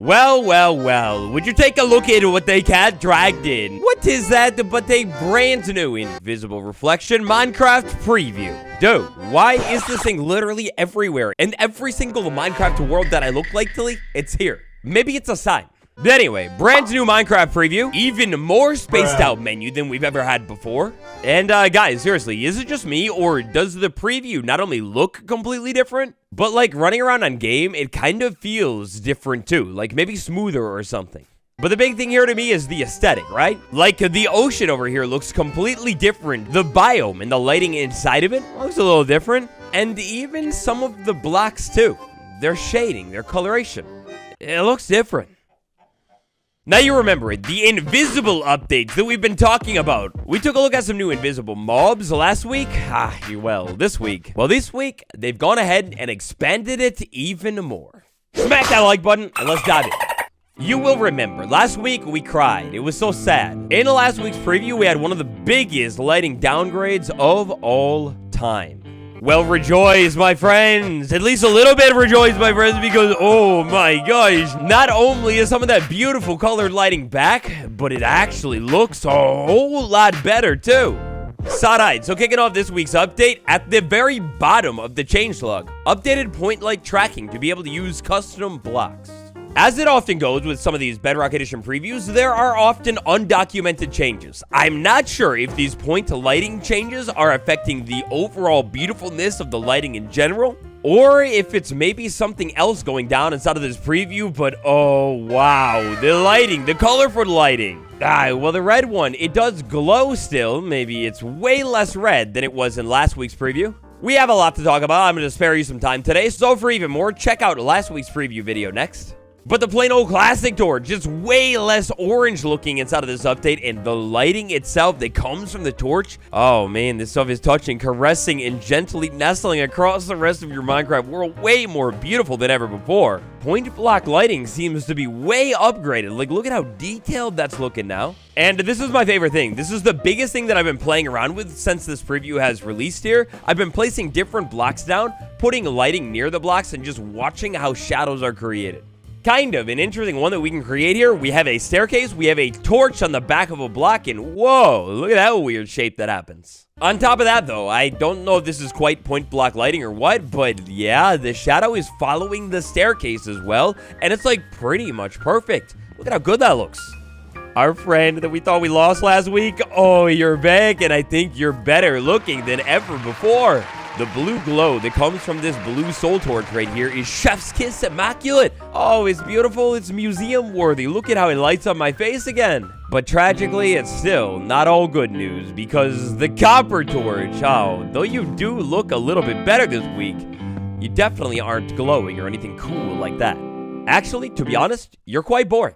Well, would you take a look at what they got dragged in? What is that but a brand new Invisible Reflection Minecraft preview? Dude, why is this thing literally everywhere? In every single Minecraft world that I look likely, it's here. Maybe it's a sign. But anyway, brand new Minecraft preview, even more spaced out menu than we've ever had before. And guys, seriously, is it just me, or does the preview not only look completely different, but like running around on game, it kind of feels different too, like maybe smoother or something. But the big thing here to me is the aesthetic, right? Like the ocean over here looks completely different. The biome and the lighting inside of it looks a little different. And even some of the blocks too. Their shading, their coloration, it looks different. Now you remember it, the invisible updates that we've been talking about. We took a look at some new invisible mobs last week. This week. Well, this week, they've gone ahead and expanded it even more. Smack that like button and let's dive in. You will remember, last week we cried. It was so sad. In last week's preview, we had one of the biggest lighting downgrades of all time. Well, rejoice, my friends. At least a little bit rejoice, my friends, because, oh my gosh, not only is some of that beautiful colored lighting back, but it actually looks a whole lot better, too. Alright, so kicking off this week's update, at the very bottom of the changelog, updated point light tracking to be able to use custom blocks. As it often goes with some of these Bedrock Edition previews, there are often undocumented changes. I'm not sure if these point lighting changes are affecting the overall beautifulness of the lighting in general, or if it's maybe something else going down inside of this preview, but oh wow, the lighting, the colorful lighting. Well, the red one, it does glow still. Maybe it's way less red than it was in last week's preview. We have a lot to talk about. I'm going to spare you some time today, so for even more, check out last week's preview video next. But the plain old classic torch, just way less orange looking inside of this update, and the lighting itself that comes from the torch, oh man, this stuff is touching, caressing, and gently nestling across the rest of your Minecraft world, way more beautiful than ever before. Point block lighting seems to be way upgraded. Like, look at how detailed that's looking now. And this is my favorite thing. This is the biggest thing that I've been playing around with since this preview has released here. I've been placing different blocks down, putting lighting near the blocks, and just watching how shadows are created. Kind of an interesting one that we can create here. We have a staircase, we have a torch on the back of a block, and whoa, look at that weird shape that happens. On top of that, though, I don't know if this is quite point block lighting or what, but yeah, the shadow is following the staircase as well, and it's like pretty much perfect. Look at how good that looks. Our friend that we thought we lost last week, oh, you're back, and I think you're better looking than ever before. The blue glow that comes from this blue soul torch right here is chef's kiss immaculate. Oh, it's beautiful. It's museum worthy. Look at how it lights up my face again. But tragically, it's still not all good news because the copper torch, oh, though you do look a little bit better this week, you definitely aren't glowing or anything cool like that. Actually, to be honest, you're quite boring.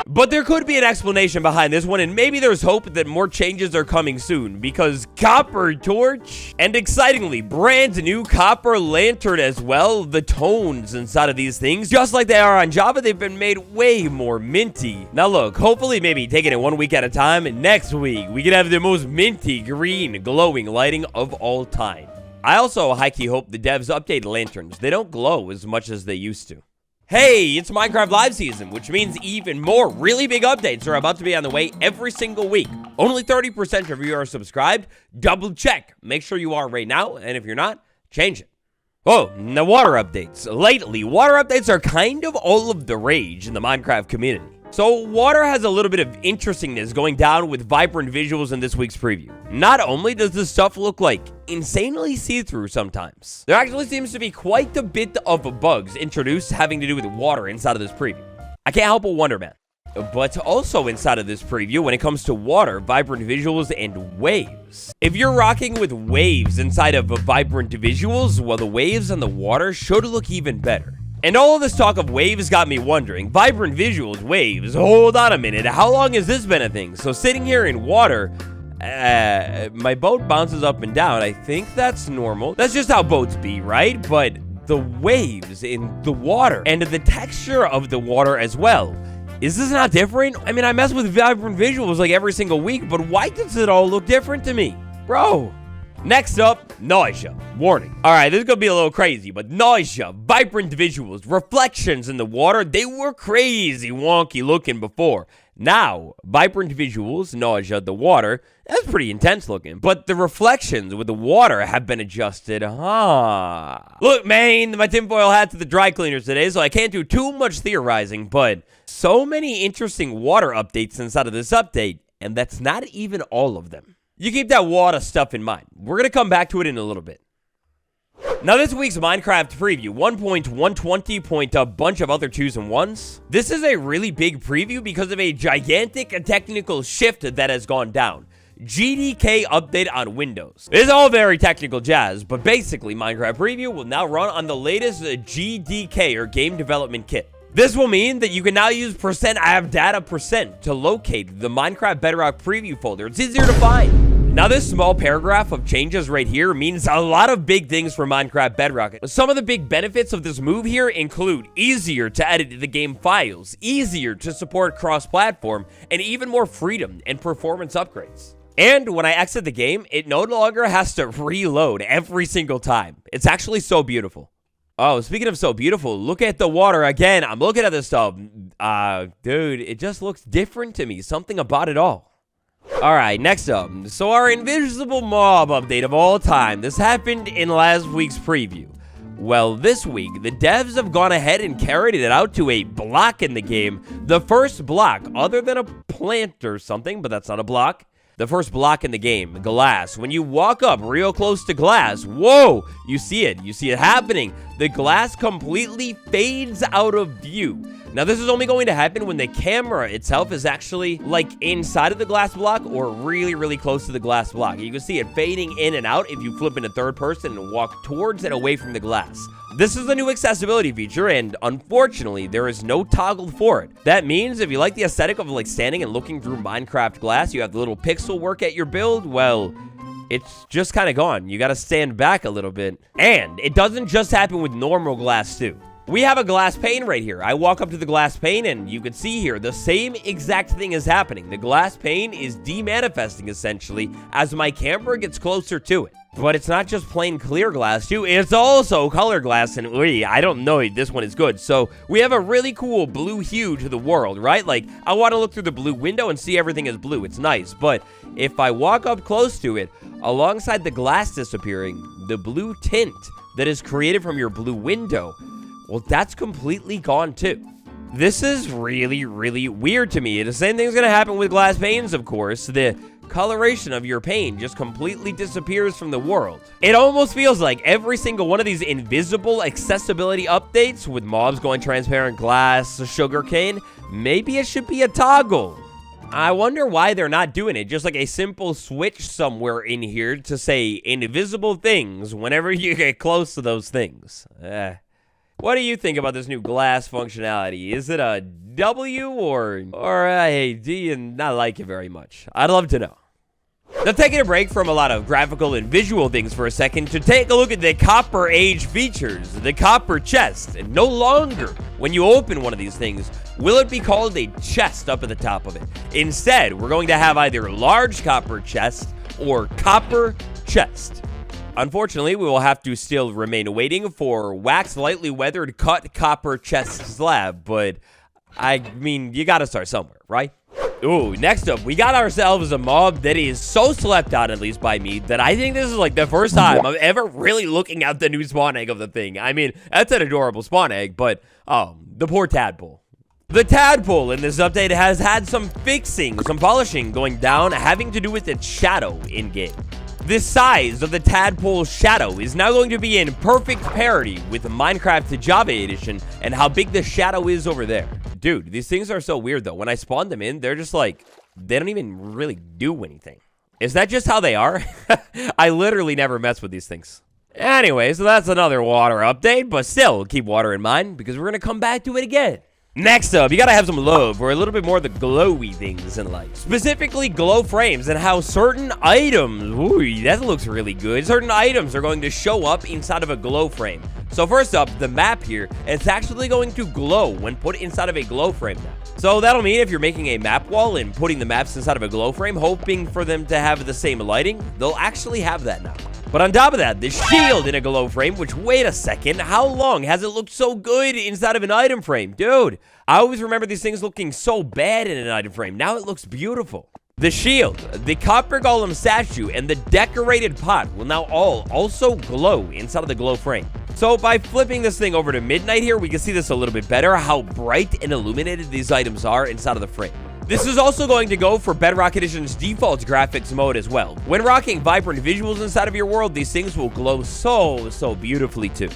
But there could be an explanation behind this one, and maybe there's hope that more changes are coming soon, because Copper Torch, and excitingly, brand new Copper Lantern as well, the tones inside of these things, just like they are on Java, they've been made way more minty. Now look, hopefully maybe taking it 1 week at a time, and next week, we can have the most minty, green, glowing lighting of all time. I also high-key hope the devs update lanterns. They don't glow as much as they used to. Hey, it's Minecraft Live Season, which means even more really big updates are about to be on the way every single week. Only 30% of you are subscribed. Double check. Make sure you are right now, and if you're not, change it. Oh, the water updates. Lately, water updates are kind of all of the rage in the Minecraft community. So, water has a little bit of interestingness going down with vibrant visuals in this week's preview. Not only does this stuff look like insanely see-through sometimes, there actually seems to be quite a bit of bugs introduced having to do with water inside of this preview. I can't help but wonder, man. But also inside of this preview, when it comes to water, vibrant visuals, and waves. If you're rocking with waves inside of vibrant visuals, well, the waves and the water should look even better. And all of this talk of waves got me wondering, vibrant visuals, waves, hold on a minute, how long has this been a thing? So sitting here in water, my boat bounces up and down. I think that's normal. That's just how boats be, right? But the waves in the water and the texture of the water as well. Is this not different? I mean, I mess with vibrant visuals like every single week, but why does it all look different to me? Bro, Next up, nausea. Warning. All right, this is going to be a little crazy, but nausea, vibrant visuals, reflections in the water, they were crazy wonky looking before. Now, vibrant visuals, nausea, the water, that's pretty intense looking. But the reflections with the water have been adjusted, Look, man, my tinfoil hat's at the dry cleaners today, so I can't do too much theorizing, but so many interesting water updates inside of this update, and that's not even all of them. You keep that water stuff in mind. We're going to come back to it in a little bit. Now, this week's Minecraft preview, 1.120. A bunch of other 2s and 1s. This is a really big preview because of a gigantic technical shift that has gone down. GDK update on Windows. It's all very technical jazz, but basically, Minecraft preview will now run on the latest GDK, or Game Development Kit. This will mean that you can now use %IHaveData% to locate the Minecraft Bedrock preview folder. It's easier to find. Now, this small paragraph of changes right here means a lot of big things for Minecraft Bedrock. Some of the big benefits of this move here include easier to edit the game files, easier to support cross-platform, and even more freedom and performance upgrades. And when I exit the game, it no longer has to reload every single time. It's actually so beautiful. Oh, speaking of so beautiful, look at the water again. I'm looking at this stuff. Dude, it just looks different to me. Something about it all. All right, next up. So our invisible mob update of all time. This happened in last week's preview. Well, this week, the devs have gone ahead and carried it out to a block in the game. The first block, other than a plant or something, but that's not a block. The first block in the game, glass. When you walk up real close to glass, whoa, you see it. You see it happening. The glass completely fades out of view. Now, this is only going to happen when the camera itself is actually, like, inside of the glass block or really, really close to the glass block. You can see it fading in and out if you flip into third person and walk towards and away from the glass. This is a new accessibility feature, and unfortunately, there is no toggle for it. That means if you like the aesthetic of, like, standing and looking through Minecraft glass, you have the little pixel work at your build, well, it's just kind of gone. You got to stand back a little bit. And it doesn't just happen with normal glass, too. We have a glass pane right here. I walk up to the glass pane, and you can see here the same exact thing is happening. The glass pane is demanifesting, essentially, as my camera gets closer to it. But it's not just plain clear glass, too. It's also color glass, and I don't know if this one is good. So we have a really cool blue hue to the world, right? Like, I want to look through the blue window and see everything is blue. It's nice. But if I walk up close to it, alongside the glass disappearing, the blue tint that is created from your blue window, well, that's completely gone, too. This is really, really weird to me. The same thing's going to happen with glass panes, of course. The coloration of your pane just completely disappears from the world. It almost feels like every single one of these invisible accessibility updates with mobs going transparent glass, sugarcane, maybe it should be a toggle. I wonder why they're not doing it. Just like a simple switch somewhere in here to say invisible things whenever you get close to those things. What do you think about this new glass functionality? Is it a W or a D and not like it very much? I'd love to know. Now, taking a break from a lot of graphical and visual things for a second to take a look at the Copper Age features, the Copper Chest. And no longer, when you open one of these things, will it be called a chest up at the top of it. Instead, we're going to have either large copper chest or copper chest. Unfortunately, we will have to still remain waiting for wax lightly weathered cut copper chest slab, but I mean, you gotta start somewhere, right? Ooh, next up, we got ourselves a mob that is so slept on, at least by me, that I think this is like the first time I'm ever really looking at the new spawn egg of the thing. I mean, that's an adorable spawn egg, but, the poor tadpole. The tadpole in this update has had some fixing, some polishing going down, having to do with its shadow in-game. The size of the tadpole shadow is now going to be in perfect parity with the Minecraft Java Edition and how big the shadow is over there. Dude, these things are so weird, though. When I spawn them in, they're just like, they don't even really do anything. Is that just how they are? I literally never mess with these things. Anyway, so that's another water update, but still, keep water in mind because we're going to come back to it again. Next up, you gotta have some love for a little bit more of the glowy things in life. Specifically, glow frames and how certain items, ooh, that looks really good. Certain items are going to show up inside of a glow frame. So first up, the map here, it's actually going to glow when put inside of a glow frame now. So that'll mean if you're making a map wall and putting the maps inside of a glow frame, hoping for them to have the same lighting, they'll actually have that now. But on top of that, the shield in a glow frame, which, wait a second, how long has it looked so good inside of an item frame? Dude, I always remember these things looking so bad in an item frame. Now it looks beautiful. The shield, the copper golem statue, and the decorated pot will now all also glow inside of the glow frame. So by flipping this thing over to midnight here, we can see this a little bit better, how bright and illuminated these items are inside of the frame. This is also going to go for Bedrock Edition's default graphics mode as well. When rocking vibrant visuals inside of your world, these things will glow so beautifully too.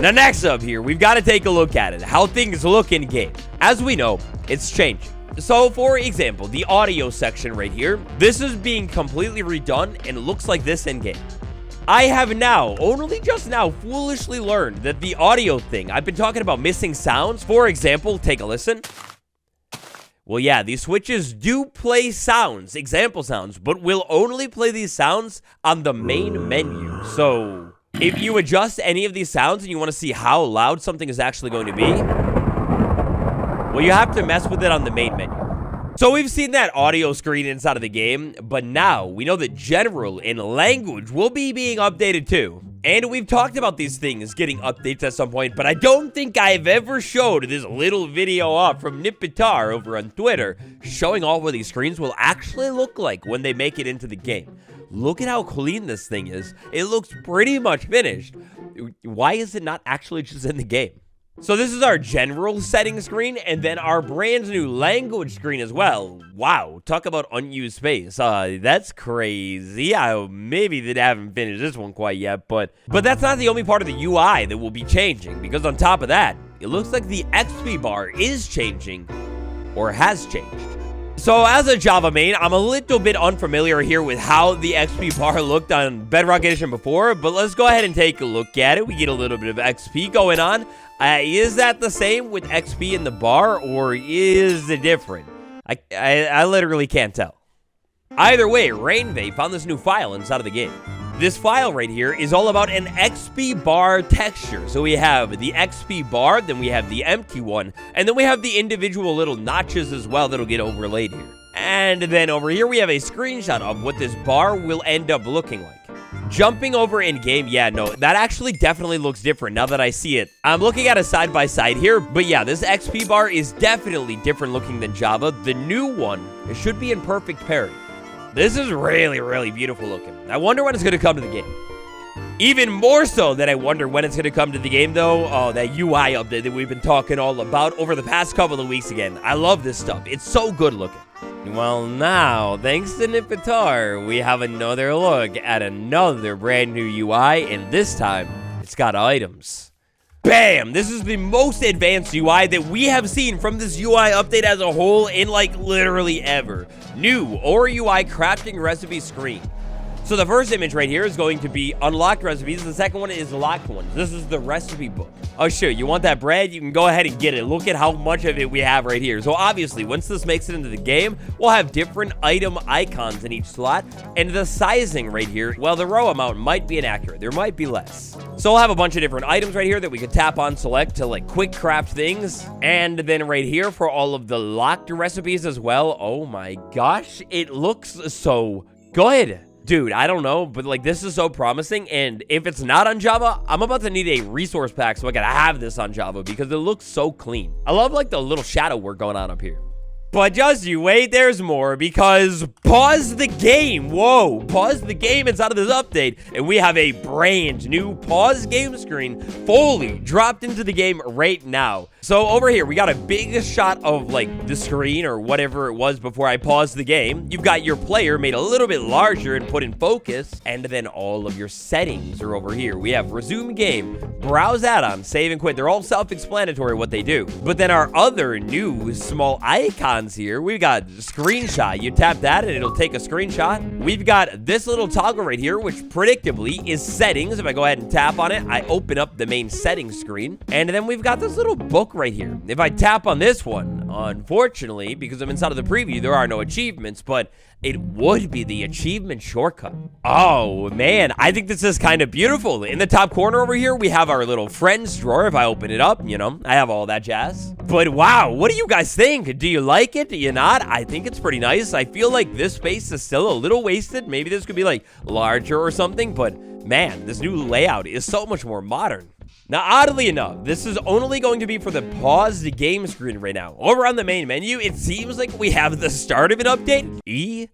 Now next up here, we've got to take a look at it, how things look in game. As we know, it's changing. So, for example, the audio section right here, this is being completely redone and it looks like this in-game. I have now, only just now, foolishly learned that the audio thing, I've been talking about missing sounds. For example, take a listen. Well, yeah, these switches do play sounds, example sounds, but will only play these sounds on the main menu. So, if you adjust any of these sounds and you want to see how loud something is actually going to be, well, you have to mess with it on the main menu. So we've seen that audio screen inside of the game, but now we know that general and language will be being updated too. And we've talked about these things getting updates at some point, but I don't think I've ever showed this little video off from Nipitar over on Twitter showing all what these screens will actually look like when they make it into the game. Look at how clean this thing is. It looks pretty much finished. Why is it not actually just in the game? So this is our general settings screen, and then our brand new language screen as well. Wow, talk about unused space. That's crazy. Maybe they haven't finished this one quite yet, but that's not the only part of the UI that will be changing, because on top of that, it looks like the XP bar is changing, or has changed. So as a Java main, I'm a little bit unfamiliar here with how the XP bar looked on Bedrock Edition before, but let's go ahead and take a look at it. We get a little bit of XP going on. Is that the same with XP in the bar, or is it different? I literally can't tell. Either way, Rainway found this new file inside of the game. This file right here is all about an XP bar texture. So we have the XP bar, then we have the empty one, and then we have the individual little notches as well that'll get overlaid here. And then over here, we have a screenshot of what this bar will end up looking like. Jumping over in game, yeah, no, that actually definitely looks different now that I see it. I'm looking at a side by side here, but yeah, this XP bar is definitely different looking than Java. The new one, it should be in perfect parity. This is really beautiful looking. I wonder when it's going to come to the game. Even more so that I wonder when it's going to come to the game, though. Oh, that UI update that we've been talking all about over the past couple of weeks again. I love this stuff. It's so good looking. Well, now, thanks to Nipitar, we have another look at another brand new UI, and this time, it's got items. Bam! This is the most advanced UI that we have seen from this UI update as a whole in, like, literally ever. New Or UI crafting recipe screen. So the first image right here is going to be unlocked recipes. The second one is locked ones. This is the recipe book. Oh, sure. You want that bread? You can go ahead and get it. Look at how much of it we have right here. So obviously, once this makes it into the game, we'll have different item icons in each slot. And the sizing right here, well, the row amount might be inaccurate. There might be less. So we'll have a bunch of different items right here that we could tap on select to like quick craft things. And then right here for all of the locked recipes as well. Oh my gosh. It looks so good. Dude, I don't know, but like this is so promising, and if it's not on Java, I'm about to need a resource pack so I gotta have this on Java because it looks so clean. I love like the little shadow work going on up here. But just you wait, there's more, because pause the game. Whoa, pause the game inside of this update, and we have a brand new pause game screen fully dropped into the game right now. So over here, we got a big shot of like the screen or whatever it was before I paused the game. You've got your player made a little bit larger and put in focus, and then all of your settings are over here. We have resume game, browse add-on, save and quit. They're all self-explanatory what they do. But then our other new small icons here, we've got screenshot. You tap that and it'll take a screenshot. We've got this little toggle right here, which predictably is settings. If I go ahead and tap on it, I open up the main settings screen. And then we've got this little book look right here. If I tap on this one, unfortunately, because I'm inside of the preview, there are no achievements, but it would be the achievement shortcut. Oh, man, I think this is kind of beautiful. In the top corner over here, we have our little friends drawer. If I open it up, you know, I have all that jazz. But wow, what do you guys think? Do you like it? Do you not? I think it's pretty nice. I feel like this space is still a little wasted. Maybe this could be like larger or something, but man, this new layout is so much more modern. Now, oddly enough, this is only going to be for the paused game screen right now. Over on the main menu, it seems like we have the start of an update.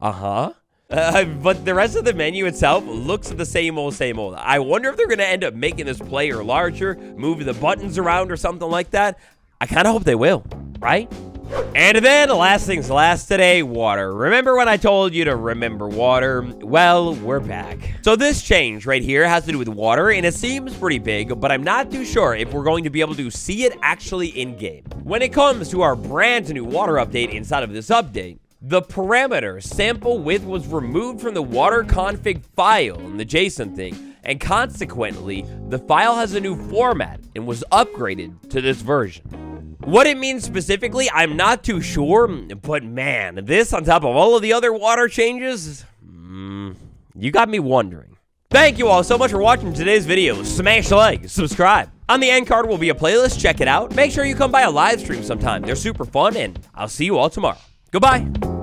But the rest of the menu itself looks the same old, same old. I wonder if they're going to end up making this player larger, moving the buttons around or something like that. I kind of hope they will, right? And then, last things last today, water. Remember when I told you to remember water? Well, we're back. So this change right here has to do with water, and it seems pretty big, but I'm not too sure if we're going to be able to see it actually in-game. When it comes to our brand new water update inside of this update, the parameter sample width was removed from the water config file in the JSON thing, and consequently, the file has a new format and was upgraded to this version. What it means specifically, I'm not too sure, but man, this on top of all of the other water changes, you got me wondering. Thank you all so much for watching today's video. Smash like, subscribe. On the end card will be a playlist, check it out. Make sure you come by a live stream sometime. They're super fun, and I'll see you all tomorrow. Goodbye.